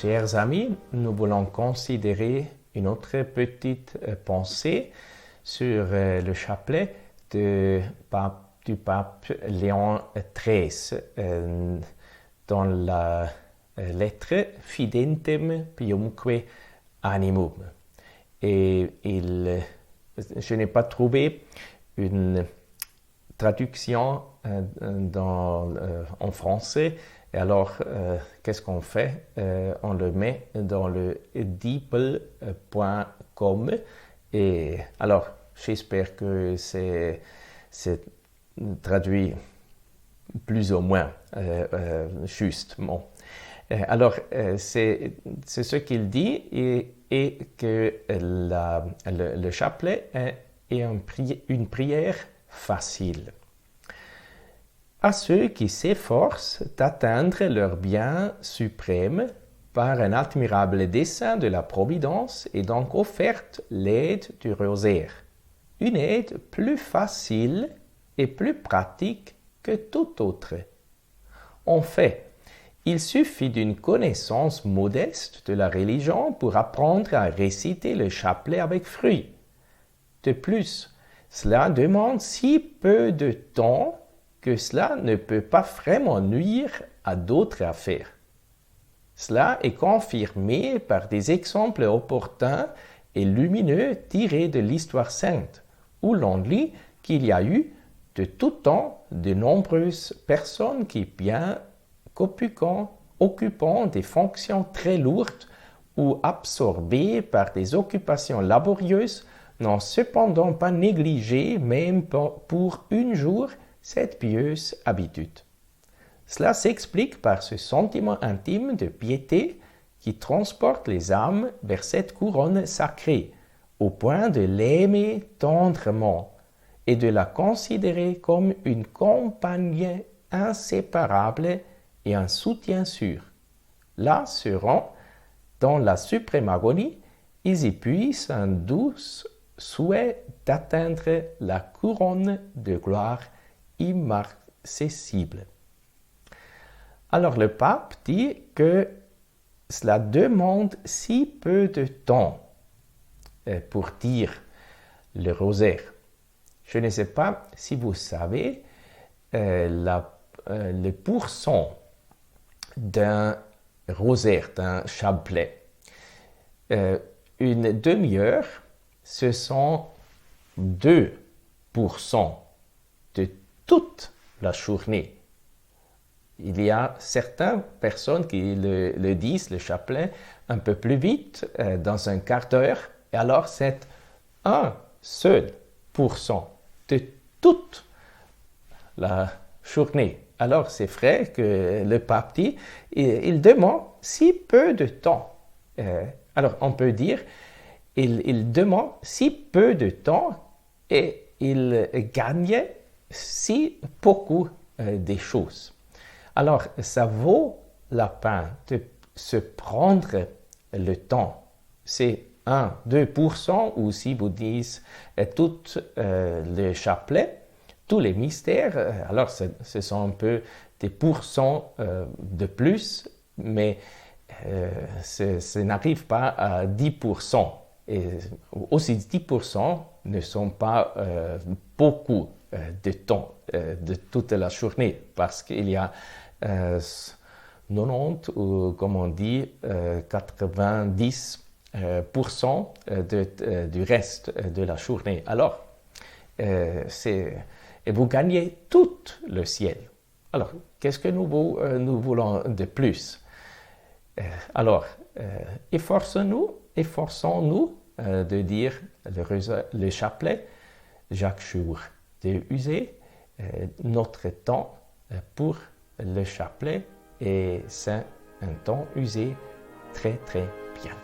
Chers amis, nous voulons considérer une autre petite pensée sur le chapelet du pape Léon XIII dans la lettre Fidentem Piumque Animum. Et je n'ai pas trouvé une traduction en français. Et alors, qu'est-ce qu'on fait? On le met dans le DeepL.com. Et alors, j'espère que c'est traduit plus ou moins justement. Alors, c'est ce qu'il dit et que le chapelet est une prière facile. À ceux qui s'efforcent d'atteindre leur bien suprême par un admirable dessein de la Providence est donc offerte l'aide du rosaire, une aide plus facile et plus pratique que toute autre. En fait, il suffit d'une connaissance modeste de la religion pour apprendre à réciter le chapelet avec fruit. De plus, cela demande si peu de temps que cela ne peut pas vraiment nuire à d'autres affaires. Cela est confirmé par des exemples opportuns et lumineux tirés de l'histoire sainte, où l'on lit qu'il y a eu de tout temps de nombreuses personnes qui, bien qu'occupant des fonctions très lourdes ou absorbées par des occupations laborieuses, n'ont cependant pas négligé, même pour un jour, cette pieuse habitude. Cela s'explique par ce sentiment intime de piété qui transporte les âmes vers cette couronne sacrée, au point de l'aimer tendrement et de la considérer comme une compagne inséparable et un soutien sûr. Là seront, dans la suprême agonie, ils y puissent un doux souhait d'atteindre la couronne de gloire immarcessible. Alors le pape dit que cela demande si peu de temps pour dire le rosaire. Je ne sais pas si vous savez le pourcent d'un rosaire, d'un chapelet. Une demi-heure, ce sont 2% de toute la journée. Il y a certaines personnes qui le disent, le chapelet, un peu plus vite, dans un quart d'heure, et alors c'est un seul pourcent de toute la journée. Alors c'est vrai que le pape dit, il demande si peu de temps. Alors on peut dire, il demande si peu de temps et il gagne si beaucoup des choses. Alors, ça vaut la peine de se prendre le temps. C'est 1-2%, ou si vous dites tout le chapelet, tous les mystères, alors ce sont un peu des pourcents de plus, mais ça n'arrive pas à 10%. Et aussi 10% ne sont pas beaucoup de temps de toute la journée, parce qu'il y a 90 ou comme on dit 90% du reste de la journée. Alors, et vous gagnez tout le ciel. Alors, qu'est-ce que nous voulons de plus? Alors, efforçons-nous de dire le chapelet chaque jour, de user notre temps pour le chapelet, et c'est un temps usé très très bien.